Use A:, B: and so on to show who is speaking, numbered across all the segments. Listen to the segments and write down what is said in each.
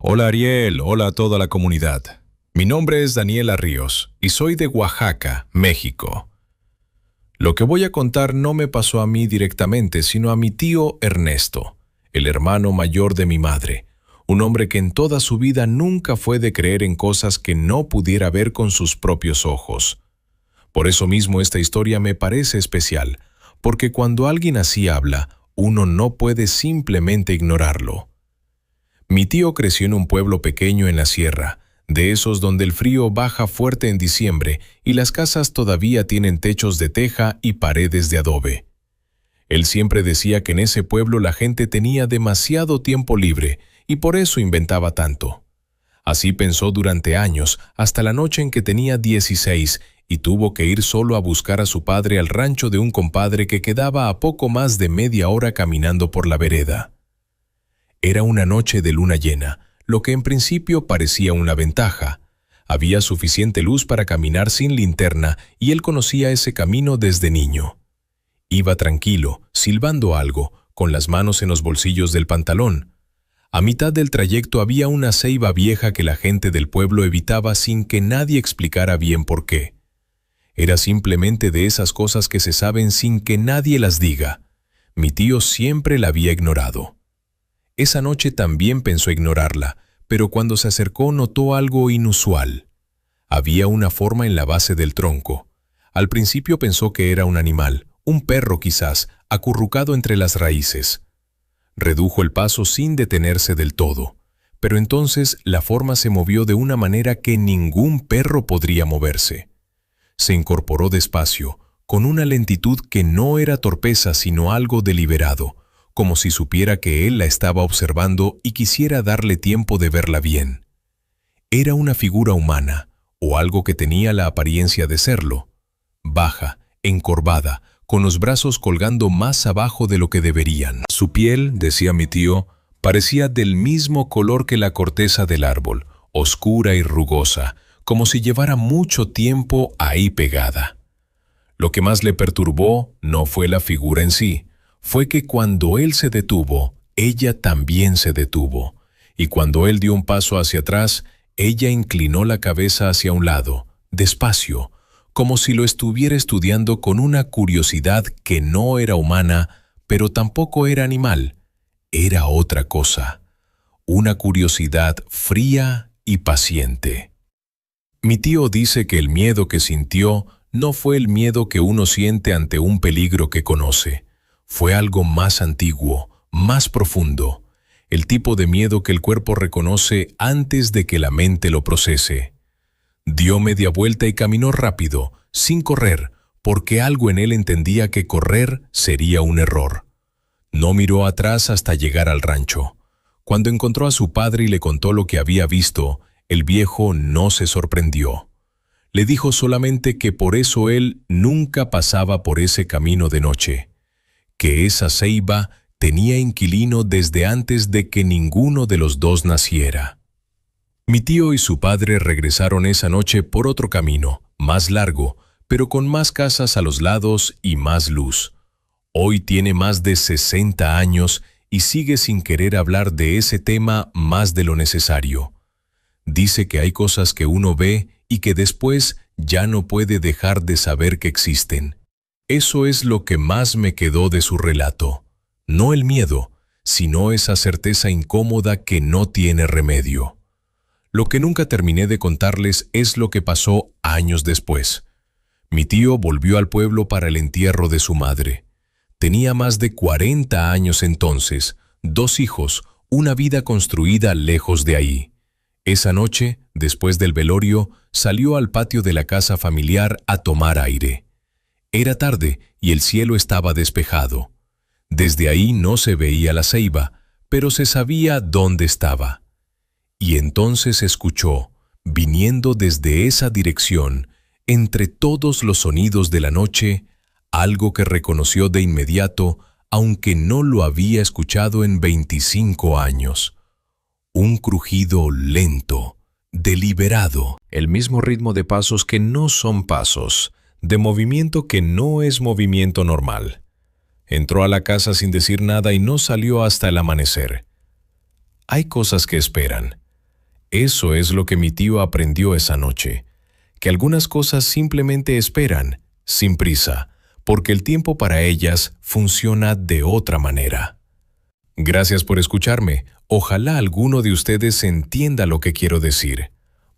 A: Hola Ariel, hola a toda la comunidad. Mi nombre es Daniela Ríos y soy de Oaxaca, México. Lo que voy a contar no me pasó a mí directamente, sino a mi tío Ernesto, el hermano mayor de mi madre, un hombre que en toda su vida nunca fue de creer en cosas que no pudiera ver con sus propios ojos. Por eso mismo esta historia me parece especial, porque cuando alguien así habla, uno no puede simplemente ignorarlo. Mi tío creció en un pueblo pequeño en la sierra, de esos donde el frío baja fuerte en diciembre y las casas todavía tienen techos de teja y paredes de adobe. Él siempre decía que en ese pueblo la gente tenía demasiado tiempo libre y por eso inventaba tanto. Así pensó durante años, hasta la noche en que tenía 16 y tuvo que ir solo a buscar a su padre al rancho de un compadre que quedaba a poco más de media hora caminando por la vereda. Era una noche de luna llena, lo que en principio parecía una ventaja. Había suficiente luz para caminar sin linterna y él conocía ese camino desde niño. Iba tranquilo, silbando algo, con las manos en los bolsillos del pantalón. A mitad del trayecto había una ceiba vieja que la gente del pueblo evitaba sin que nadie explicara bien por qué. Era simplemente de esas cosas que se saben sin que nadie las diga. Mi tío siempre la había ignorado. Esa noche también pensó ignorarla, pero cuando se acercó notó algo inusual. Había una forma en la base del tronco. Al principio pensó que era un animal, un perro quizás, acurrucado entre las raíces. Redujo el paso sin detenerse del todo, pero entonces la forma se movió de una manera que ningún perro podría moverse. Se incorporó despacio, con una lentitud que no era torpeza sino algo deliberado, como si supiera que él la estaba observando y quisiera darle tiempo de verla bien. Era una figura humana, o algo que tenía la apariencia de serlo. Baja, encorvada, con los brazos colgando más abajo de lo que deberían. Su piel, decía mi tío, parecía del mismo color que la corteza del árbol, oscura y rugosa, como si llevara mucho tiempo ahí pegada. Lo que más le perturbó no fue la figura en sí, fue que cuando él se detuvo, ella también se detuvo, y cuando él dio un paso hacia atrás, ella inclinó la cabeza hacia un lado, despacio, como si lo estuviera estudiando con una curiosidad que no era humana, pero tampoco era animal, era otra cosa, una curiosidad fría y paciente. Mi tío dice que el miedo que sintió no fue el miedo que uno siente ante un peligro que conoce. Fue algo más antiguo, más profundo, el tipo de miedo que el cuerpo reconoce antes de que la mente lo procese. Dio media vuelta y caminó rápido, sin correr, porque algo en él entendía que correr sería un error. No miró atrás hasta llegar al rancho. Cuando encontró a su padre y le contó lo que había visto, el viejo no se sorprendió. Le dijo solamente que por eso él nunca pasaba por ese camino de noche, que esa ceiba tenía inquilino desde antes de que ninguno de los dos naciera. Mi tío y su padre regresaron esa noche por otro camino, más largo, pero con más casas a los lados y más luz. Hoy tiene más de 60 años y sigue sin querer hablar de ese tema más de lo necesario. Dice que hay cosas que uno ve y que después ya no puede dejar de saber que existen. Eso es lo que más me quedó de su relato. No el miedo, sino esa certeza incómoda que no tiene remedio. Lo que nunca terminé de contarles es lo que pasó años después. Mi tío volvió al pueblo para el entierro de su madre. Tenía más de 40 años entonces, 2 hijos, una vida construida lejos de ahí. Esa noche, después del velorio, salió al patio de la casa familiar a tomar aire. Era tarde y el cielo estaba despejado. Desde ahí no se veía la ceiba, pero se sabía dónde estaba. Y entonces escuchó, viniendo desde esa dirección, entre todos los sonidos de la noche, algo que reconoció de inmediato, aunque no lo había escuchado en 25 años. Un crujido lento, deliberado, el mismo ritmo de pasos que no son pasos, de movimiento que no es movimiento normal. Entró a la casa sin decir nada y no salió hasta el amanecer. Hay cosas que esperan. Eso es lo que mi tío aprendió esa noche, que algunas cosas simplemente esperan, sin prisa, porque el tiempo para ellas funciona de otra manera. Gracias por escucharme. Ojalá alguno de ustedes entienda lo que quiero decir.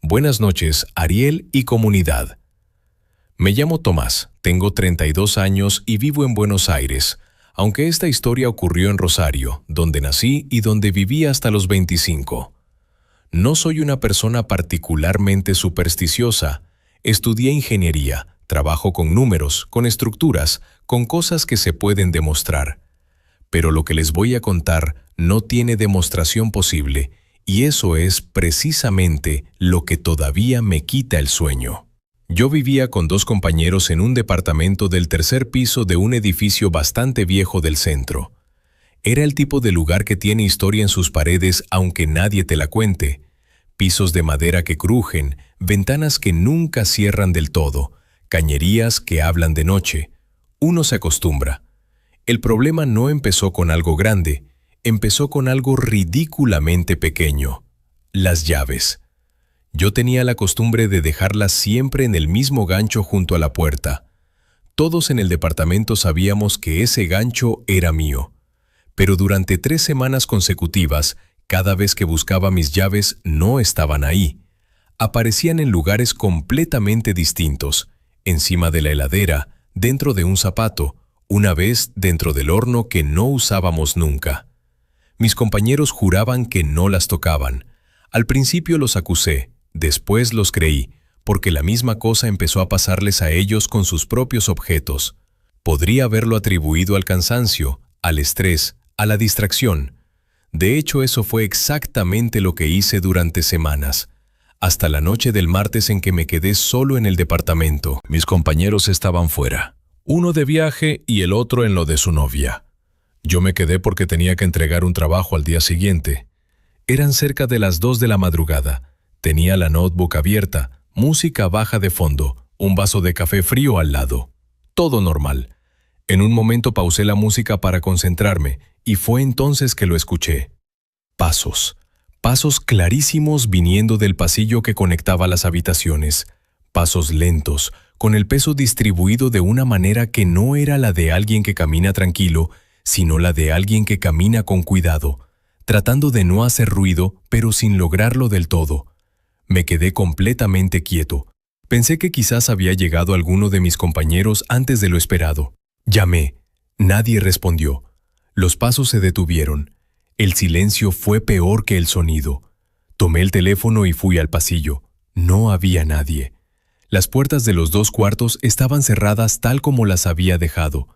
A: Buenas noches, Ariel y comunidad. Me llamo Tomás, tengo 32 años y vivo en Buenos Aires, aunque esta historia ocurrió en Rosario, donde nací y donde viví hasta los 25. No soy una persona particularmente supersticiosa. Estudié ingeniería, trabajo con números, con estructuras, con cosas que se pueden demostrar. Pero lo que les voy a contar no tiene demostración posible, y eso es precisamente lo que todavía me quita el sueño. Yo vivía con 2 compañeros en un departamento del 3er piso de un edificio bastante viejo del centro. Era el tipo de lugar que tiene historia en sus paredes aunque nadie te la cuente. Pisos de madera que crujen, ventanas que nunca cierran del todo, cañerías que hablan de noche. Uno se acostumbra. El problema no empezó con algo grande, empezó con algo ridículamente pequeño: las llaves. Yo tenía la costumbre de dejarlas siempre en el mismo gancho junto a la puerta. Todos en el departamento sabíamos que ese gancho era mío. Pero durante 3 semanas consecutivas, cada vez que buscaba mis llaves no estaban ahí. Aparecían en lugares completamente distintos, encima de la heladera, dentro de un zapato, una vez dentro del horno que no usábamos nunca. Mis compañeros juraban que no las tocaban. Al principio los acusé, después los creí, porque la misma cosa empezó a pasarles a ellos con sus propios objetos. Podría haberlo atribuido al cansancio, al estrés, a la distracción. De hecho, eso fue exactamente lo que hice durante semanas, hasta la noche del martes en que me quedé solo en el departamento. Mis compañeros estaban fuera, uno de viaje y el otro en lo de su novia. Yo me quedé porque tenía que entregar un trabajo al día siguiente. Eran cerca de las 2 de la madrugada. Tenía la notebook abierta, música baja de fondo, un vaso de café frío al lado. Todo normal. En un momento pausé la música para concentrarme, y fue entonces que lo escuché. Pasos. Pasos clarísimos viniendo del pasillo que conectaba las habitaciones. Pasos lentos, con el peso distribuido de una manera que no era la de alguien que camina tranquilo, sino la de alguien que camina con cuidado, tratando de no hacer ruido, pero sin lograrlo del todo. Me quedé completamente quieto. Pensé que quizás había llegado alguno de mis compañeros antes de lo esperado. Llamé. Nadie respondió. Los pasos se detuvieron. El silencio fue peor que el sonido. Tomé el teléfono y fui al pasillo. No había nadie. Las puertas de los 2 cuartos estaban cerradas tal como las había dejado.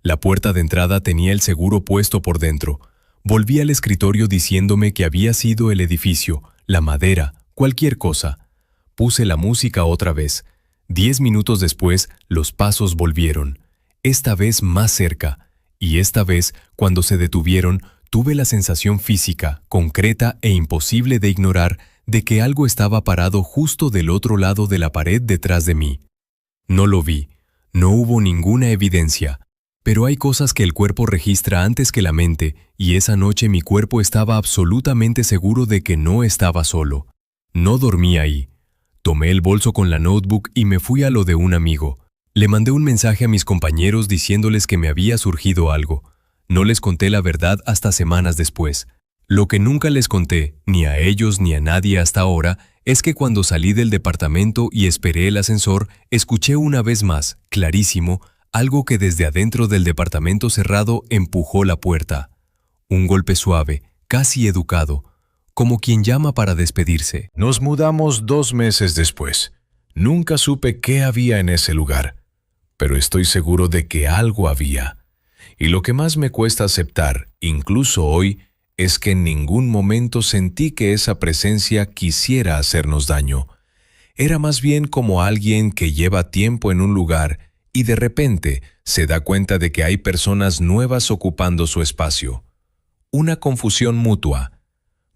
A: La puerta de entrada tenía el seguro puesto por dentro. Volví al escritorio diciéndome que había sido el edificio, la madera, cualquier cosa. Puse la música otra vez. 10 minutos después, los pasos volvieron. Esta vez más cerca. Y esta vez, cuando se detuvieron, tuve la sensación física, concreta e imposible de ignorar, de que algo estaba parado justo del otro lado de la pared detrás de mí. No lo vi. No hubo ninguna evidencia. Pero hay cosas que el cuerpo registra antes que la mente, y esa noche mi cuerpo estaba absolutamente seguro de que no estaba solo. No dormí ahí. Tomé el bolso con la notebook y me fui a lo de un amigo. Le mandé un mensaje a mis compañeros diciéndoles que me había surgido algo. No les conté la verdad hasta semanas después. Lo que nunca les conté, ni a ellos ni a nadie hasta ahora, es que cuando salí del departamento y esperé el ascensor, escuché una vez más, clarísimo, algo que desde adentro del departamento cerrado empujó la puerta. Un golpe suave, casi educado, como quien llama para despedirse. Nos mudamos 2 meses después. Nunca supe qué había en ese lugar, pero estoy seguro de que algo había. Y lo que más me cuesta aceptar, incluso hoy, es que en ningún momento sentí que esa presencia quisiera hacernos daño. Era más bien como alguien que lleva tiempo en un lugar y de repente se da cuenta de que hay personas nuevas ocupando su espacio. Una confusión mutua.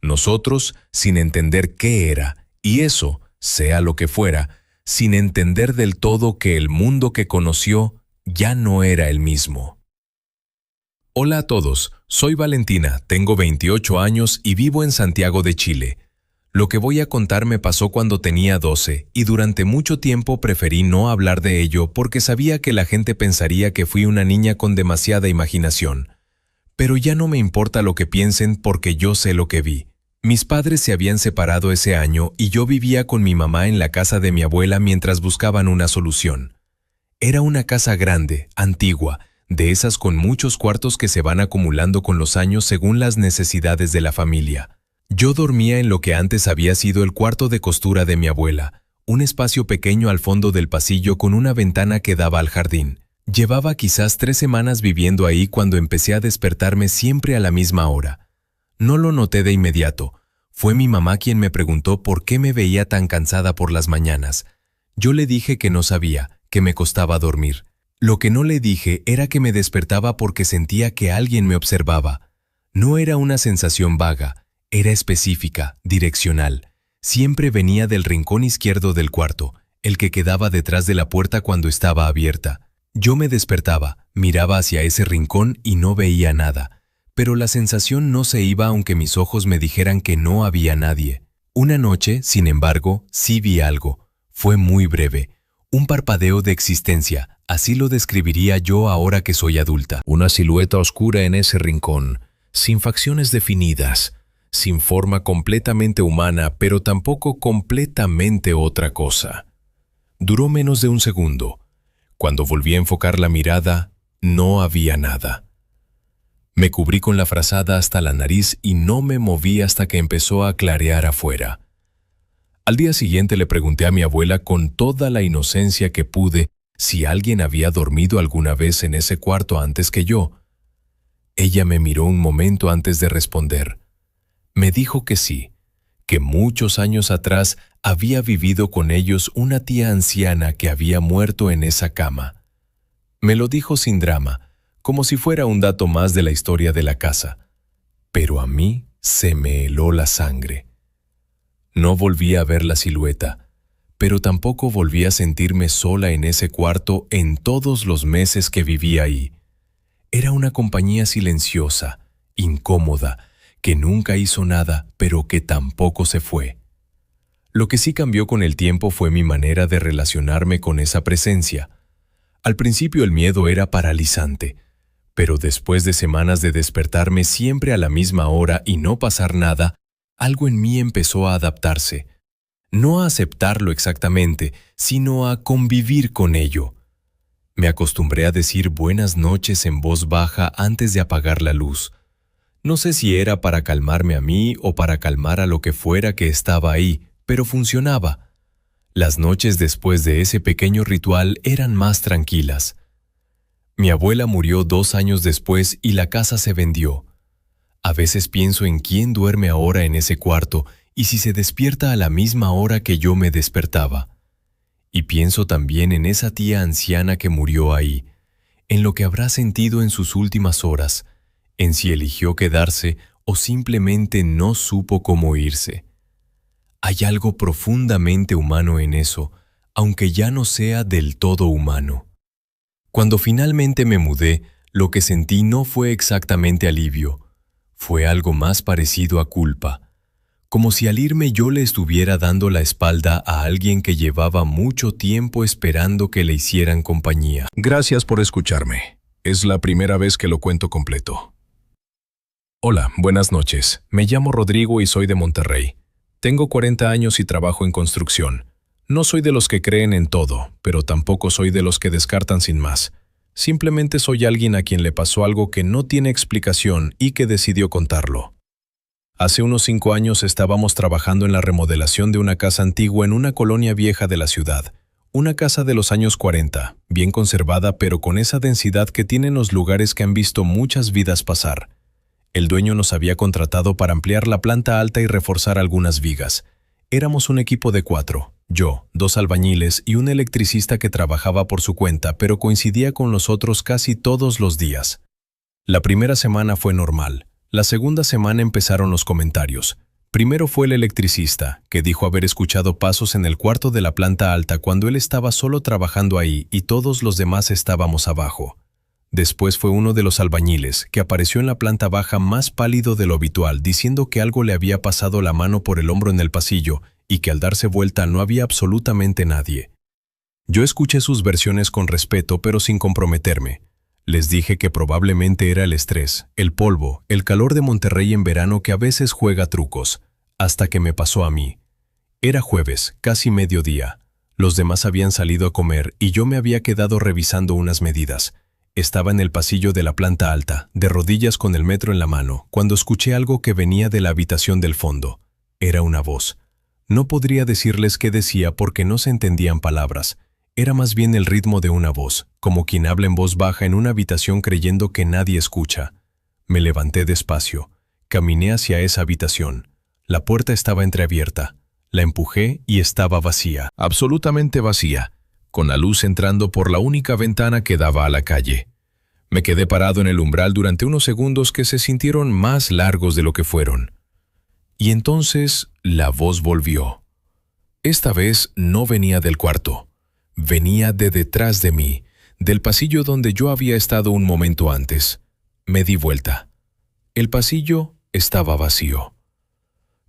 A: Nosotros sin entender qué era, y eso, sea lo que fuera, sin entender del todo que el mundo que conoció ya no era el mismo. Hola a todos, soy Valentina, tengo 28 años y vivo en Santiago de Chile. Lo que voy a contar me pasó cuando tenía 12 y durante mucho tiempo preferí no hablar de ello porque sabía que la gente pensaría que fui una niña con demasiada imaginación. Pero ya no me importa lo que piensen porque yo sé lo que vi. Mis padres se habían separado ese año y yo vivía con mi mamá en la casa de mi abuela mientras buscaban una solución. Era una casa grande, antigua, de esas con muchos cuartos que se van acumulando con los años según las necesidades de la familia. Yo dormía en lo que antes había sido el cuarto de costura de mi abuela, un espacio pequeño al fondo del pasillo con una ventana que daba al jardín. Llevaba quizás 3 semanas viviendo ahí cuando empecé a despertarme siempre a la misma hora. No lo noté de inmediato. Fue mi mamá quien me preguntó por qué me veía tan cansada por las mañanas. Yo le dije que no sabía, que me costaba dormir. Lo que no le dije era que me despertaba porque sentía que alguien me observaba. No era una sensación vaga. Era específica, direccional. Siempre venía del rincón izquierdo del cuarto, el que quedaba detrás de la puerta cuando estaba abierta. Yo me despertaba, miraba hacia ese rincón y no veía nada, pero la sensación no se iba aunque mis ojos me dijeran que no había nadie. Una noche, sin embargo, sí vi algo. Fue muy breve, un parpadeo de existencia, así lo describiría yo ahora que soy adulta. Una silueta oscura en ese rincón, sin facciones definidas, sin forma completamente humana, pero tampoco completamente otra cosa. Duró menos de un segundo. Cuando volví a enfocar la mirada, no había nada. Me cubrí con la frazada hasta la nariz y no me moví hasta que empezó a clarear afuera. Al día siguiente le pregunté a mi abuela con toda la inocencia que pude si alguien había dormido alguna vez en ese cuarto antes que yo. Ella me miró un momento antes de responder. Me dijo que sí, que muchos años atrás había vivido con ellos una tía anciana que había muerto en esa cama. Me lo dijo sin drama, como si fuera un dato más de la historia de la casa. Pero a mí se me heló la sangre. No volví a ver la silueta, pero tampoco volví a sentirme sola en ese cuarto en todos los meses que viví ahí. Era una compañía silenciosa, incómoda, que nunca hizo nada, pero que tampoco se fue. Lo que sí cambió con el tiempo fue mi manera de relacionarme con esa presencia. Al principio el miedo era paralizante, pero después de semanas de despertarme siempre a la misma hora y no pasar nada, algo en mí empezó a adaptarse. No a aceptarlo exactamente, sino a convivir con ello. Me acostumbré a decir buenas noches en voz baja antes de apagar la luz. No sé si era para calmarme a mí o para calmar a lo que fuera que estaba ahí, pero funcionaba. Las noches después de ese pequeño ritual eran más tranquilas. Mi abuela murió 2 años después y la casa se vendió. A veces pienso en quién duerme ahora en ese cuarto y si se despierta a la misma hora que yo me despertaba. Y pienso también en esa tía anciana que murió ahí, en lo que habrá sentido en sus últimas horas, en si eligió quedarse o simplemente no supo cómo irse. Hay algo profundamente humano en eso, aunque ya no sea del todo humano. Cuando finalmente me mudé, lo que sentí no fue exactamente alivio, fue algo más parecido a culpa, como si al irme yo le estuviera dando la espalda a alguien que llevaba mucho tiempo esperando que le hicieran compañía. Gracias por escucharme. Es la primera vez que lo cuento completo. Hola, buenas noches. Me llamo Rodrigo y soy de Monterrey. Tengo 40 años y trabajo en construcción. No soy de los que creen en todo, pero tampoco soy de los que descartan sin más. Simplemente soy alguien a quien le pasó algo que no tiene explicación y que decidió contarlo. Hace unos 5 años estábamos trabajando en la remodelación de una casa antigua en una colonia vieja de la ciudad. Una casa de los años 40, bien conservada pero con esa densidad que tienen los lugares que han visto muchas vidas pasar. El dueño nos había contratado para ampliar la planta alta y reforzar algunas vigas. Éramos un equipo de 4, yo, 2 albañiles y un electricista que trabajaba por su cuenta, pero coincidía con los otros casi todos los días. La primera semana fue normal. La segunda semana empezaron los comentarios. Primero fue el electricista, que dijo haber escuchado pasos en el cuarto de la planta alta cuando él estaba solo trabajando ahí y todos los demás estábamos abajo. Después fue uno de los albañiles, que apareció en la planta baja más pálido de lo habitual, diciendo que algo le había pasado la mano por el hombro en el pasillo y que al darse vuelta no había absolutamente nadie. Yo escuché sus versiones con respeto, pero sin comprometerme. Les dije que probablemente era el estrés, el polvo, el calor de Monterrey en verano que a veces juega trucos, hasta que me pasó a mí. Era jueves, casi mediodía. Los demás habían salido a comer y yo me había quedado revisando unas medidas. Estaba en el pasillo de la planta alta, de rodillas con el metro en la mano, cuando escuché algo que venía de la habitación del fondo. Era una voz. No podría decirles qué decía porque no se entendían palabras. Era más bien el ritmo de una voz, como quien habla en voz baja en una habitación creyendo que nadie escucha. Me levanté despacio. Caminé hacia esa habitación. La puerta estaba entreabierta. La empujé y estaba vacía, absolutamente vacía, con la luz entrando por la única ventana que daba a la calle. Me quedé parado en el umbral durante unos segundos que se sintieron más largos de lo que fueron. Y entonces la voz volvió. Esta vez no venía del cuarto. Venía de detrás de mí, del pasillo donde yo había estado un momento antes. Me di vuelta. El pasillo estaba vacío.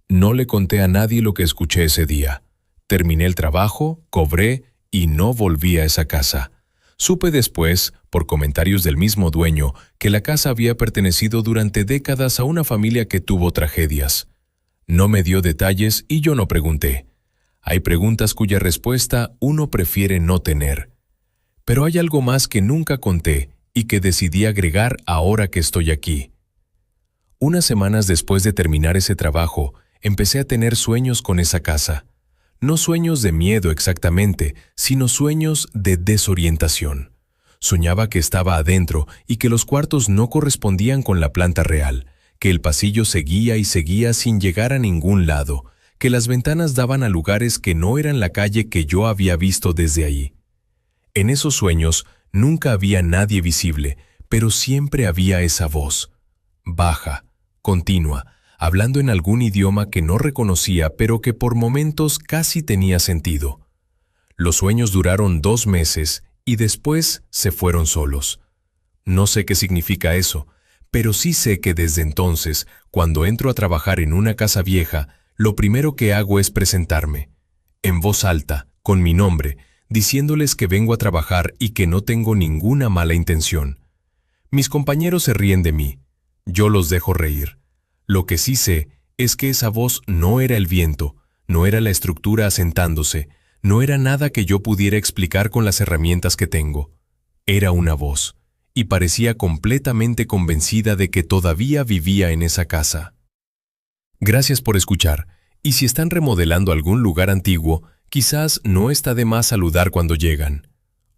A: No le conté a nadie lo que escuché ese día. Terminé el trabajo, cobré y no volví a esa casa. Supe después, por comentarios del mismo dueño, que la casa había pertenecido durante décadas a una familia que tuvo tragedias. No me dio detalles y yo no pregunté. Hay preguntas cuya respuesta uno prefiere no tener. Pero hay algo más que nunca conté y que decidí agregar ahora que estoy aquí. Unas semanas después de terminar ese trabajo, empecé a tener sueños con esa casa. No sueños de miedo exactamente, sino sueños de desorientación. Soñaba que estaba adentro y que los cuartos no correspondían con la planta real, que el pasillo seguía y seguía sin llegar a ningún lado, que las ventanas daban a lugares que no eran la calle que yo había visto desde ahí. En esos sueños nunca había nadie visible, pero siempre había esa voz, baja, continua, hablando en algún idioma que no reconocía, pero que por momentos casi tenía sentido. Los sueños duraron 2 meses y después se fueron solos. No sé qué significa eso, pero sí sé que desde entonces, cuando entro a trabajar en una casa vieja, lo primero que hago es presentarme, en voz alta, con mi nombre, diciéndoles que vengo a trabajar y que no tengo ninguna mala intención. Mis compañeros se ríen de mí. Yo los dejo reír. Lo que sí sé es que esa voz no era el viento, no era la estructura asentándose, no era nada que yo pudiera explicar con las herramientas que tengo. Era una voz, y parecía completamente convencida de que todavía vivía en esa casa. Gracias por escuchar, y si están remodelando algún lugar antiguo, quizás no está de más saludar cuando llegan.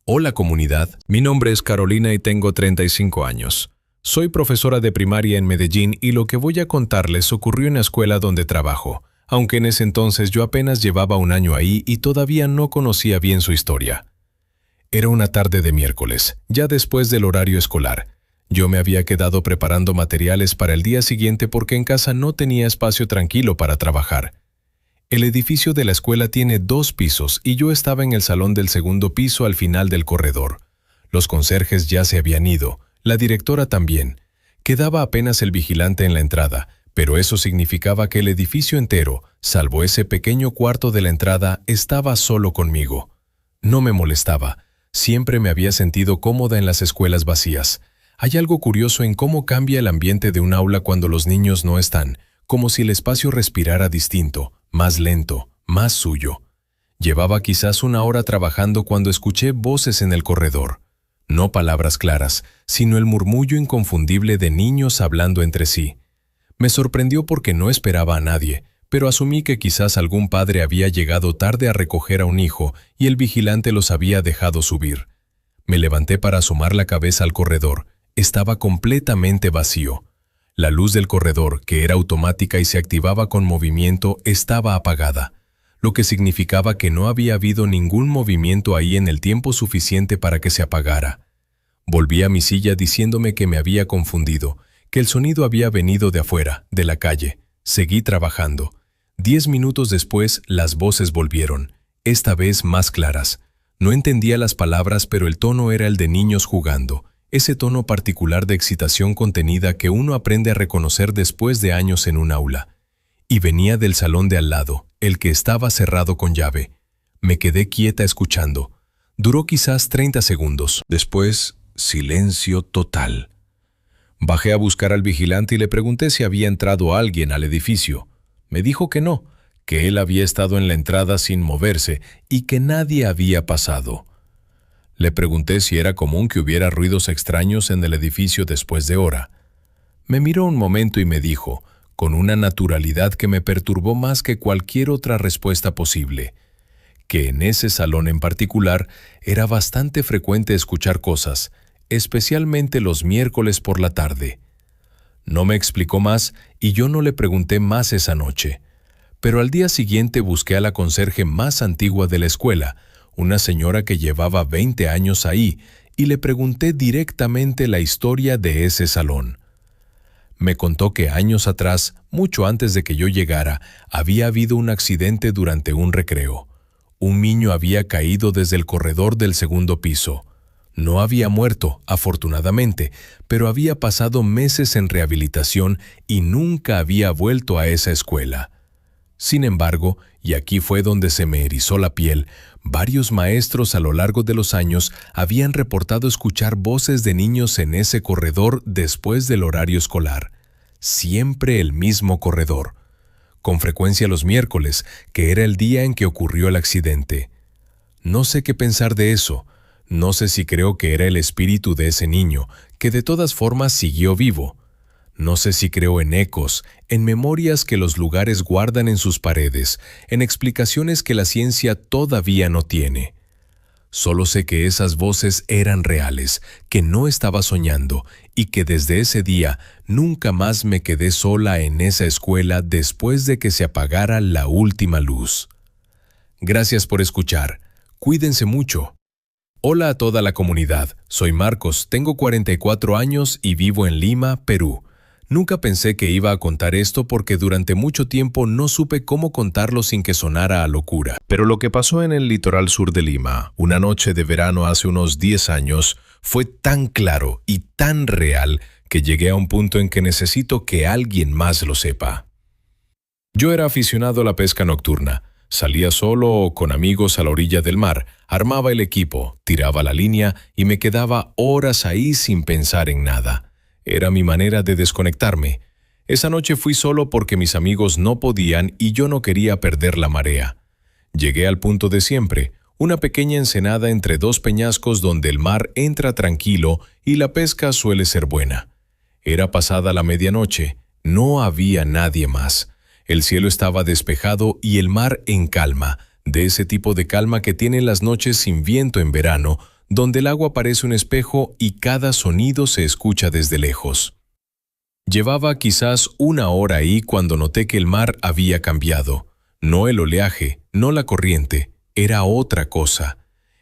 A: Hola comunidad, mi nombre es Carolina y tengo 35 años. Soy profesora de primaria en Medellín y lo que voy a contarles ocurrió en la escuela donde trabajo, aunque en ese entonces yo apenas llevaba 1 año ahí y todavía no conocía bien su historia. Era una tarde de miércoles, ya después del horario escolar. Yo me había quedado preparando materiales para el día siguiente porque en casa no tenía espacio tranquilo para trabajar. El edificio de la escuela tiene 2 pisos y yo estaba en el salón del segundo piso al final del corredor. Los conserjes ya se habían ido, la directora también. Quedaba apenas el vigilante en la entrada, pero eso significaba que el edificio entero, salvo ese pequeño cuarto de la entrada, estaba solo conmigo. No me molestaba. Siempre me había sentido cómoda en las escuelas vacías. Hay algo curioso en cómo cambia el ambiente de un aula cuando los niños no están, como si el espacio respirara distinto, más lento, más suyo. Llevaba quizás 1 hora trabajando cuando escuché voces en el corredor. No palabras claras, sino el murmullo inconfundible de niños hablando entre sí. Me sorprendió porque no esperaba a nadie, pero asumí que quizás algún padre había llegado tarde a recoger a un hijo y el vigilante los había dejado subir. Me levanté para asomar la cabeza al corredor. Estaba completamente vacío. La luz del corredor, que era automática y se activaba con movimiento, estaba apagada, lo que significaba que no había habido ningún movimiento ahí en el tiempo suficiente para que se apagara. Volví a mi silla diciéndome que me había confundido, que el sonido había venido de afuera, de la calle. Seguí trabajando. 10 minutos después, las voces volvieron, esta vez más claras. No entendía las palabras, pero el tono era el de niños jugando. ese tono particular de excitación contenida que uno aprende a reconocer después de años en un aula. Y venía del salón de al lado, el que estaba cerrado con llave. Me quedé quieta escuchando. Duró quizás 30 segundos. Después, silencio total. Bajé a buscar al vigilante y le pregunté si había entrado alguien al edificio. Me dijo que no, que él había estado en la entrada sin moverse y que nadie había pasado. Le pregunté si era común que hubiera ruidos extraños en el edificio después de hora. Me miró un momento y me dijo, con una naturalidad que me perturbó más que cualquier otra respuesta posible, que en ese salón en particular era bastante frecuente escuchar cosas, especialmente los miércoles por la tarde. No me explicó más y yo no le pregunté más esa noche. Pero al día siguiente busqué a la conserje más antigua de la escuela, una señora que llevaba 20 años ahí, y le pregunté directamente la historia de ese salón. Me contó que años atrás, mucho antes de que yo llegara, había habido un accidente durante un recreo. Un niño había caído desde el corredor del segundo piso. No había muerto, afortunadamente, pero había pasado meses en rehabilitación y nunca había vuelto a esa escuela. Sin embargo, y aquí fue donde se me erizó la piel, varios maestros a lo largo de los años habían reportado escuchar voces de niños en ese corredor después del horario escolar. Siempre el mismo corredor. Con frecuencia los miércoles, que era el día en que ocurrió el accidente. No sé qué pensar de eso. No sé si creo que era el espíritu de ese niño, que de todas formas siguió vivo. No sé si creo en ecos, en memorias que los lugares guardan en sus paredes, en explicaciones que la ciencia todavía no tiene. Solo sé que esas voces eran reales, que no estaba soñando y que desde ese día nunca más me quedé sola en esa escuela después de que se apagara la última luz. Gracias por escuchar. Cuídense mucho. Hola a toda la comunidad. Soy Marcos, tengo 44 años y vivo en Lima, Perú. Nunca pensé que iba a contar esto porque durante mucho tiempo no supe cómo contarlo sin que sonara a locura. Pero lo que pasó en el litoral sur de Lima, una noche de verano hace unos 10 años, fue tan claro y tan real que llegué a un punto en que necesito que alguien más lo sepa. Yo era aficionado a la pesca nocturna. Salía solo o con amigos a la orilla del mar, armaba el equipo, tiraba la línea y me quedaba horas ahí sin pensar en nada. Era mi manera de desconectarme. Esa noche fui solo porque mis amigos no podían y yo no quería perder la marea. Llegué al punto de siempre, una pequeña ensenada entre dos peñascos donde el mar entra tranquilo y la pesca suele ser buena. Era pasada la medianoche, no había nadie más. El cielo estaba despejado y el mar en calma, de ese tipo de calma que tienen las noches sin viento en verano, donde el agua parece un espejo y cada sonido se escucha desde lejos. Llevaba quizás una hora ahí cuando noté que el mar había cambiado. No el oleaje, no la corriente, era otra cosa.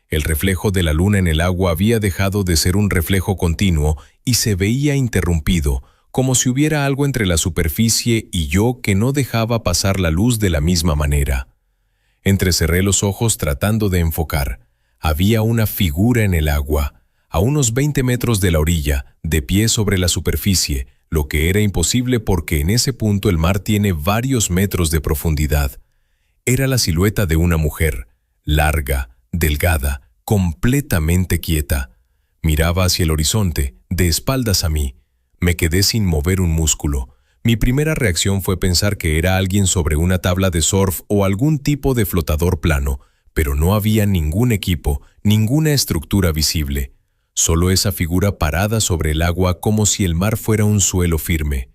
A: El reflejo de la luna en el agua había dejado de ser un reflejo continuo y se veía interrumpido, como si hubiera algo entre la superficie y yo que no dejaba pasar la luz de la misma manera. Entrecerré los ojos tratando de enfocar. Había una figura en el agua, a unos 20 metros de la orilla, de pie sobre la superficie, lo que era imposible porque en ese punto el mar tiene varios metros de profundidad. Era la silueta de una mujer, larga, delgada, completamente quieta. Miraba hacia el horizonte, de espaldas a mí. Me quedé sin mover un músculo. Mi primera reacción fue pensar que era alguien sobre una tabla de surf o algún tipo de flotador plano, pero no había ningún equipo, ninguna estructura visible. Solo esa figura parada sobre el agua como si el mar fuera un suelo firme.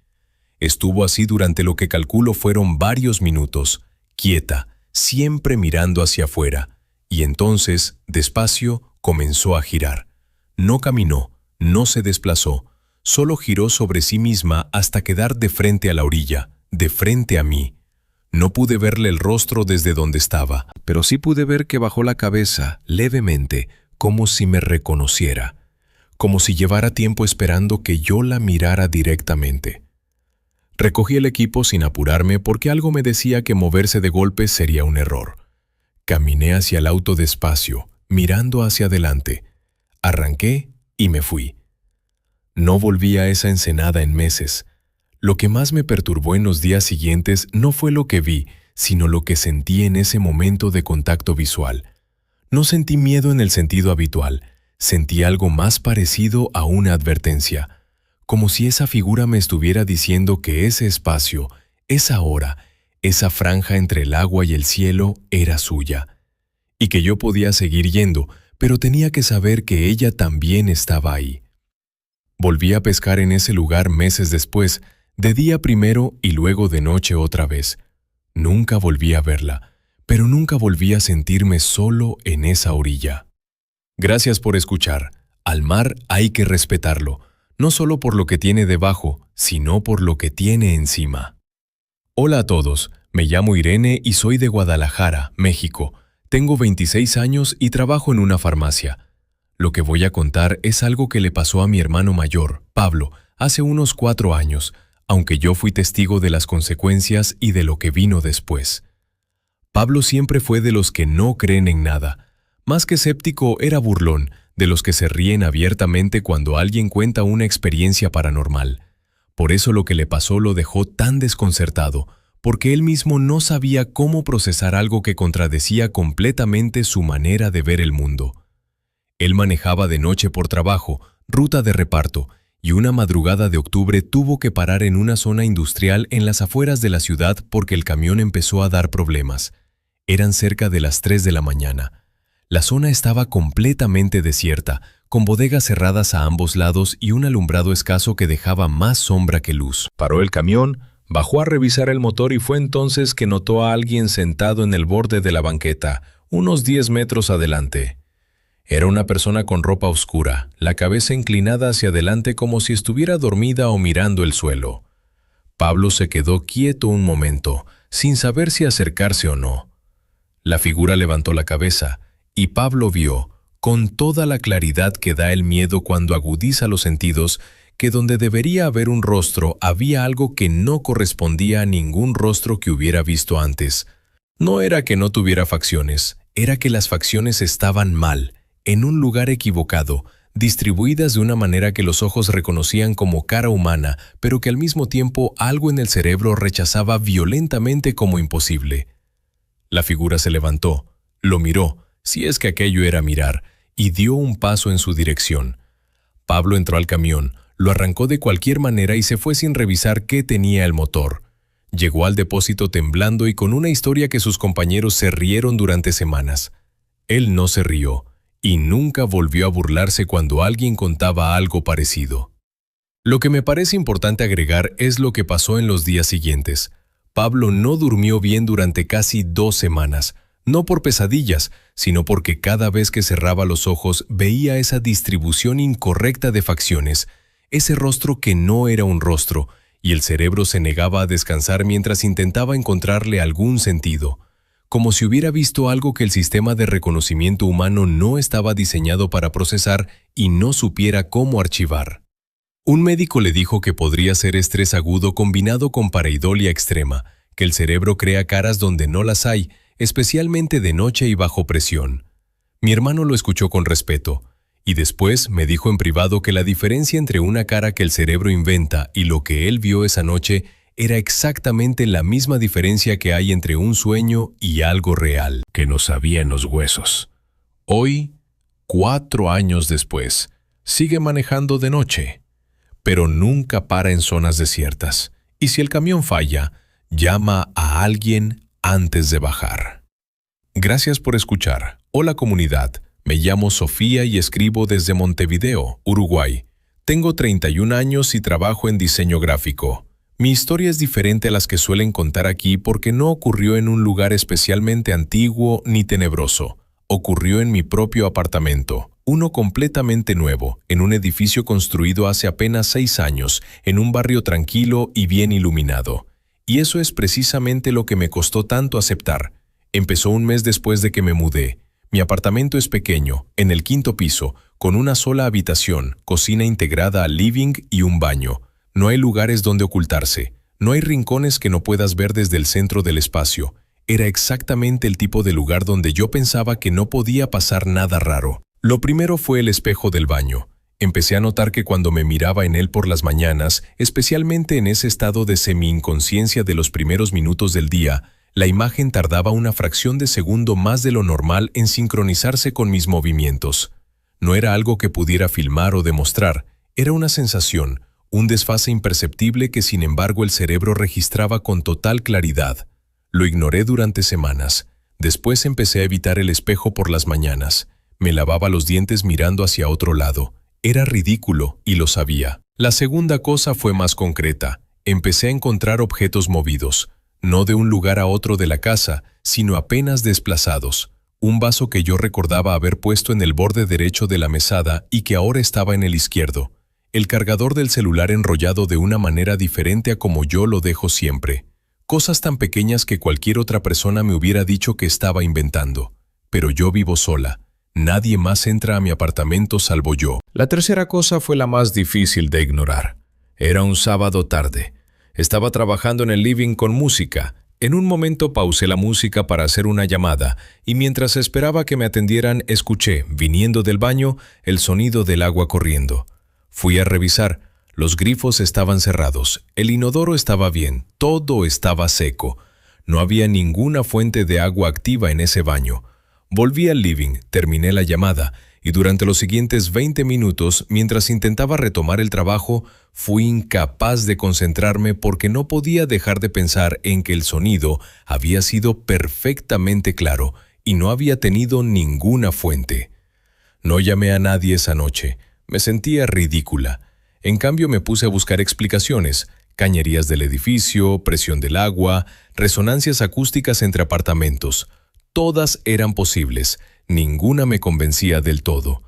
A: Estuvo así durante lo que calculo fueron varios minutos, quieta, siempre mirando hacia afuera, y entonces, despacio, comenzó a girar. No caminó, no se desplazó, solo giró sobre sí misma hasta quedar de frente a la orilla, de frente a mí. No pude verle el rostro desde donde estaba, pero sí pude ver que bajó la cabeza, levemente, como si me reconociera, como si llevara tiempo esperando que yo la mirara directamente. Recogí el equipo sin apurarme porque algo me decía que moverse de golpe sería un error. Caminé hacia el auto despacio, mirando hacia adelante. Arranqué y me fui. No volví a esa ensenada en meses. Lo que más me perturbó en los días siguientes no fue lo que vi, sino lo que sentí en ese momento de contacto visual. No sentí miedo en el sentido habitual, sentí algo más parecido a una advertencia, como si esa figura me estuviera diciendo que ese espacio, esa hora, esa franja entre el agua y el cielo era suya, y que yo podía seguir yendo, pero tenía que saber que ella también estaba ahí. Volví a pescar en ese lugar meses después, de día primero y luego de noche otra vez. Nunca volví a verla, pero nunca volví a sentirme solo en esa orilla. Gracias por escuchar. Al mar hay que respetarlo, no solo por lo que tiene debajo, sino por lo que tiene encima. Hola a todos, me llamo Irene y soy de Guadalajara, México. Tengo 26 años y trabajo en una farmacia. Lo que voy a contar es algo que le pasó a mi hermano mayor, Pablo, hace unos 4 años, aunque yo fui testigo de las consecuencias y de lo que vino después. Pablo siempre fue de los que no creen en nada. Más que escéptico, era burlón, de los que se ríen abiertamente cuando alguien cuenta una experiencia paranormal. Por eso lo que le pasó lo dejó tan desconcertado, porque él mismo no sabía cómo procesar algo que contradecía completamente su manera de ver el mundo. Él manejaba de noche por trabajo, ruta de reparto, y una madrugada de octubre tuvo que parar en una zona industrial en las afueras de la ciudad porque el camión empezó a dar problemas. Eran cerca de las 3 de la mañana. La zona estaba completamente desierta, con bodegas cerradas a ambos lados y un alumbrado escaso que dejaba más sombra que luz. Paró el camión, bajó a revisar el motor y fue entonces que notó a alguien sentado en el borde de la banqueta, unos 10 metros adelante. Era una persona con ropa oscura, la cabeza inclinada hacia adelante como si estuviera dormida o mirando el suelo. Pablo se quedó quieto un momento, sin saber si acercarse o no. La figura levantó la cabeza, y Pablo vio, con toda la claridad que da el miedo cuando agudiza los sentidos, que donde debería haber un rostro había algo que no correspondía a ningún rostro que hubiera visto antes. No era que no tuviera facciones, era que las facciones estaban mal, en un lugar equivocado, distribuidas de una manera que los ojos reconocían como cara humana, pero que al mismo tiempo algo en el cerebro rechazaba violentamente como imposible. La figura se levantó, lo miró, si es que aquello era mirar, y dio un paso en su dirección. Pablo entró al camión, lo arrancó de cualquier manera y se fue sin revisar qué tenía el motor. Llegó al depósito temblando y con una historia que sus compañeros se rieron durante semanas. Él no se rió, y nunca volvió a burlarse cuando alguien contaba algo parecido. Lo que me parece importante agregar es lo que pasó en los días siguientes. Pablo no durmió bien durante casi 2 semanas, no por pesadillas, sino porque cada vez que cerraba los ojos veía esa distribución incorrecta de facciones, ese rostro que no era un rostro, y el cerebro se negaba a descansar mientras intentaba encontrarle algún sentido, como si hubiera visto algo que el sistema de reconocimiento humano no estaba diseñado para procesar y no supiera cómo archivar. Un médico le dijo que podría ser estrés agudo combinado con pareidolia extrema, que el cerebro crea caras donde no las hay, especialmente de noche y bajo presión. Mi hermano lo escuchó con respeto, y después me dijo en privado que la diferencia entre una cara que el cerebro inventa y lo que él vio esa noche era exactamente la misma diferencia que hay entre un sueño y algo real, que nos sabía en los huesos. Hoy, 4 años después, sigue manejando de noche, pero nunca para en zonas desiertas, y si el camión falla, llama a alguien antes de bajar. Gracias por escuchar. Hola comunidad, me llamo Sofía y escribo desde Montevideo, Uruguay. Tengo 31 años y trabajo en diseño gráfico. Mi historia es diferente a las que suelen contar aquí porque no ocurrió en un lugar especialmente antiguo ni tenebroso. Ocurrió en mi propio apartamento, uno completamente nuevo, en un edificio construido hace apenas 6 años, en un barrio tranquilo y bien iluminado. Y eso es precisamente lo que me costó tanto aceptar. Empezó un mes después de que me mudé. Mi apartamento es pequeño, en el 5º piso, con una sola habitación, cocina integrada al living y un baño. No hay lugares donde ocultarse. No hay rincones que no puedas ver desde el centro del espacio. Era exactamente el tipo de lugar donde yo pensaba que no podía pasar nada raro. Lo primero fue el espejo del baño. Empecé a notar que cuando me miraba en él por las mañanas, especialmente en ese estado de semi-inconsciencia de los primeros minutos del día, la imagen tardaba una fracción de segundo más de lo normal en sincronizarse con mis movimientos. No era algo que pudiera filmar o demostrar, era una sensación, un desfase imperceptible que sin embargo el cerebro registraba con total claridad. Lo ignoré durante semanas. Después empecé a evitar el espejo por las mañanas. Me lavaba los dientes mirando hacia otro lado. Era ridículo y lo sabía. La segunda cosa fue más concreta. Empecé a encontrar objetos movidos, no de un lugar a otro de la casa, sino apenas desplazados. Un vaso que yo recordaba haber puesto en el borde derecho de la mesada y que ahora estaba en el izquierdo. El cargador del celular enrollado de una manera diferente a como yo lo dejo siempre. Cosas tan pequeñas que cualquier otra persona me hubiera dicho que estaba inventando. Pero yo vivo sola. Nadie más entra a mi apartamento salvo yo. La tercera cosa fue la más difícil de ignorar. Era un sábado tarde. Estaba trabajando en el living con música. En un momento pausé la música para hacer una llamada y mientras esperaba que me atendieran escuché, viniendo del baño, el sonido del agua corriendo. Fui a revisar. Los grifos estaban cerrados. El inodoro estaba bien. Todo estaba seco. No había ninguna fuente de agua activa en ese baño. Volví al living, terminé la llamada y durante los siguientes 20 minutos, mientras intentaba retomar el trabajo, fui incapaz de concentrarme porque no podía dejar de pensar en que el sonido había sido perfectamente claro y no había tenido ninguna fuente. No llamé a nadie esa noche. Me sentía ridícula. En cambio me puse a buscar explicaciones, cañerías del edificio, presión del agua, resonancias acústicas entre apartamentos. Todas eran posibles, ninguna me convencía del todo.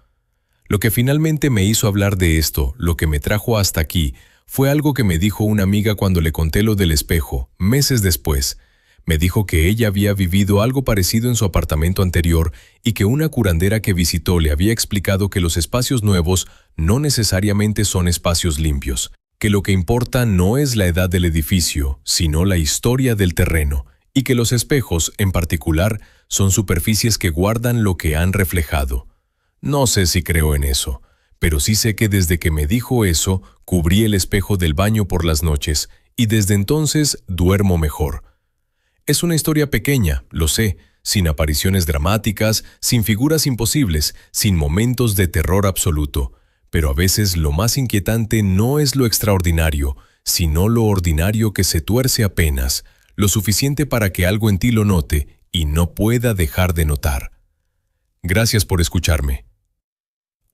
A: Lo que finalmente me hizo hablar de esto, lo que me trajo hasta aquí, fue algo que me dijo una amiga cuando le conté lo del espejo, meses después. Me dijo que ella había vivido algo parecido en su apartamento anterior y que una curandera que visitó le había explicado que los espacios nuevos no necesariamente son espacios limpios, que lo que importa no es la edad del edificio, sino la historia del terreno, y que los espejos, en particular, son superficies que guardan lo que han reflejado. No sé si creo en eso, pero sí sé que desde que me dijo eso, cubrí el espejo del baño por las noches, y desde entonces duermo mejor. Es una historia pequeña, lo sé, sin apariciones dramáticas, sin figuras imposibles, sin momentos de terror absoluto, pero a veces lo más inquietante no es lo extraordinario, sino lo ordinario que se tuerce apenas, lo suficiente para que algo en ti lo note y no pueda dejar de notar. Gracias por escucharme.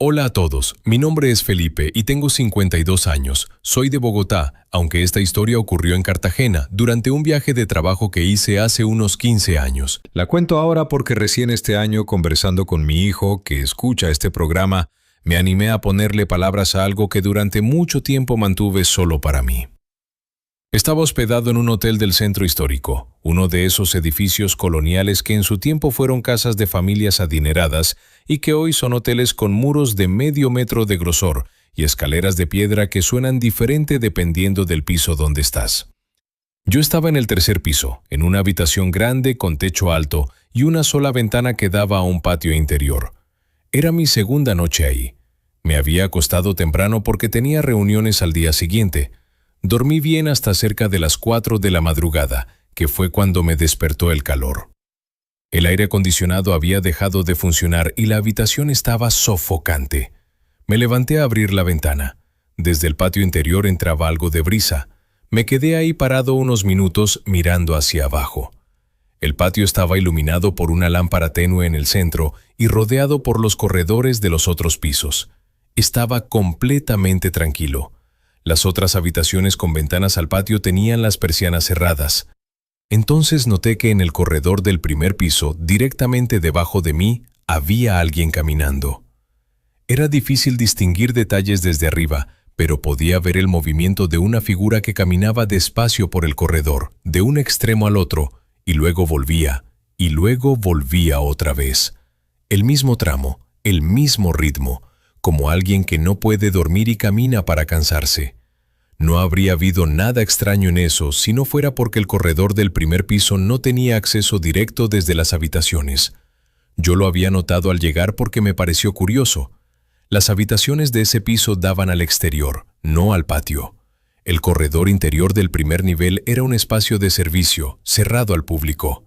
A: Hola a todos, mi nombre es Felipe y tengo 52 años. Soy de Bogotá, aunque esta historia ocurrió en Cartagena durante un viaje de trabajo que hice hace unos 15 años. La cuento ahora porque recién este año, conversando con mi hijo, que escucha este programa, me animé a ponerle palabras a algo que durante mucho tiempo mantuve solo para mí. Estaba hospedado en un hotel del centro histórico, uno de esos edificios coloniales que en su tiempo fueron casas de familias adineradas y que hoy son hoteles con muros de medio metro de grosor y escaleras de piedra que suenan diferente dependiendo del piso donde estás. Yo estaba en el tercer piso, en una habitación grande con techo alto y una sola ventana que daba a un patio interior. Era mi segunda noche ahí. Me había acostado temprano porque tenía reuniones al día siguiente. Dormí bien hasta cerca de las 4 de la madrugada, que fue cuando me despertó el calor. El aire acondicionado había dejado de funcionar y la habitación estaba sofocante. Me levanté a abrir la ventana. Desde el patio interior entraba algo de brisa. Me quedé ahí parado unos minutos mirando hacia abajo. El patio estaba iluminado por una lámpara tenue en el centro y rodeado por los corredores de los otros pisos. Estaba completamente tranquilo. Las otras habitaciones con ventanas al patio tenían las persianas cerradas. Entonces noté que en el corredor del primer piso, directamente debajo de mí, había alguien caminando. Era difícil distinguir detalles desde arriba, pero podía ver el movimiento de una figura que caminaba despacio por el corredor, de un extremo al otro, y luego volvía otra vez. El mismo tramo, el mismo ritmo, como alguien que no puede dormir y camina para cansarse. No habría habido nada extraño en eso si no fuera porque el corredor del primer piso no tenía acceso directo desde las habitaciones. Yo lo había notado al llegar porque me pareció curioso. Las habitaciones de ese piso daban al exterior, no al patio. El corredor interior del primer nivel era un espacio de servicio, cerrado al público.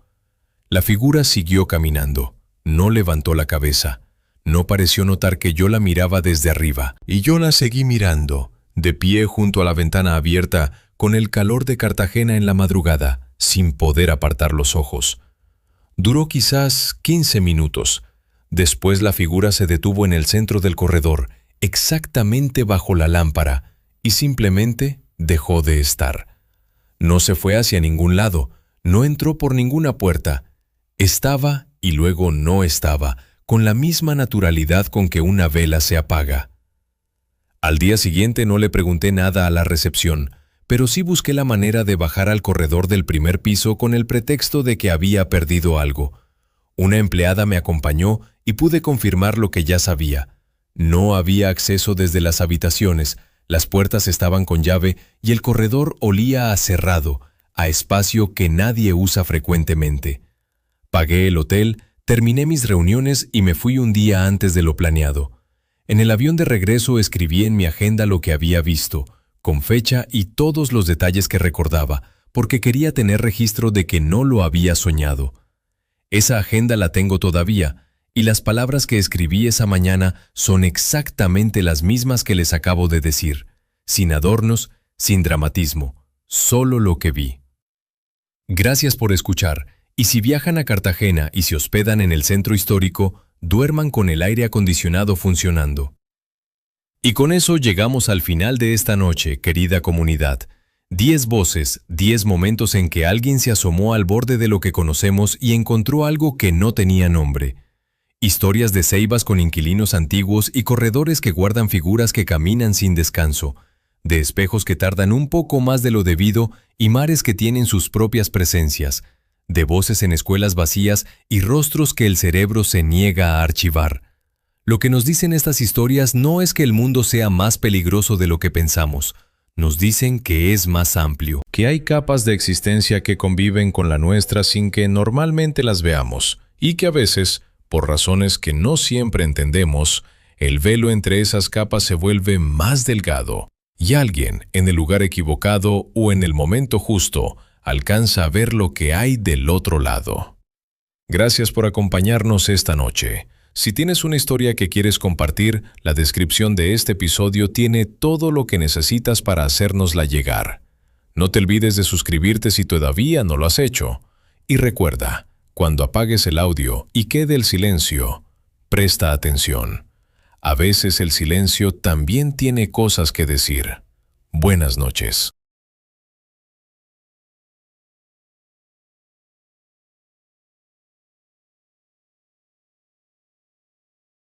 A: La figura siguió caminando. No levantó la cabeza. No pareció notar que yo la miraba desde arriba, y yo la seguí mirando, de pie junto a la ventana abierta, con el calor de Cartagena en la madrugada, sin poder apartar los ojos. Duró quizás 15 minutos. Después la figura se detuvo en el centro del corredor, exactamente bajo la lámpara, y simplemente dejó de estar. No se fue hacia ningún lado, no entró por ninguna puerta. Estaba y luego no estaba, con la misma naturalidad con que una vela se apaga. Al día siguiente no le pregunté nada a la recepción, pero sí busqué la manera de bajar al corredor del primer piso con el pretexto de que había perdido algo. Una empleada me acompañó y pude confirmar lo que ya sabía. No había acceso desde las habitaciones, las puertas estaban con llave y el corredor olía a cerrado, a espacio que nadie usa frecuentemente. Pagué el hotel, terminé mis reuniones y me fui un día antes de lo planeado. En el avión de regreso escribí en mi agenda lo que había visto, con fecha y todos los detalles que recordaba, porque quería tener registro de que no lo había soñado. Esa agenda la tengo todavía, y las palabras que escribí esa mañana son exactamente las mismas que les acabo de decir, sin adornos, sin dramatismo, solo lo que vi. Gracias por escuchar, y si viajan a Cartagena y se hospedan en el centro histórico, duerman con el aire acondicionado funcionando. Y con eso llegamos al final de esta noche, querida comunidad. 10 voces, 10 momentos en que alguien se asomó al borde de lo que conocemos y encontró algo que no tenía nombre. Historias de ceibas con inquilinos antiguos y corredores que guardan figuras que caminan sin descanso, de espejos que tardan un poco más de lo debido y mares que tienen sus propias presencias, de voces en escuelas vacías y rostros que el cerebro se niega a archivar. Lo que nos dicen estas historias no es que el mundo sea más peligroso de lo que pensamos. Nos dicen que es más amplio, que hay capas de existencia que conviven con la nuestra sin que normalmente las veamos, y que a veces, por razones que no siempre entendemos, el velo entre esas capas se vuelve más delgado, y alguien, en el lugar equivocado o en el momento justo, alcanza a ver lo que hay del otro lado. Gracias por acompañarnos esta noche. Si tienes una historia que quieres compartir, la descripción de este episodio tiene todo lo que necesitas para hacérnosla llegar. No te olvides de suscribirte si todavía no lo has hecho. Y recuerda, cuando apagues el audio y quede el silencio, presta atención. A veces el silencio también tiene cosas que decir. Buenas noches.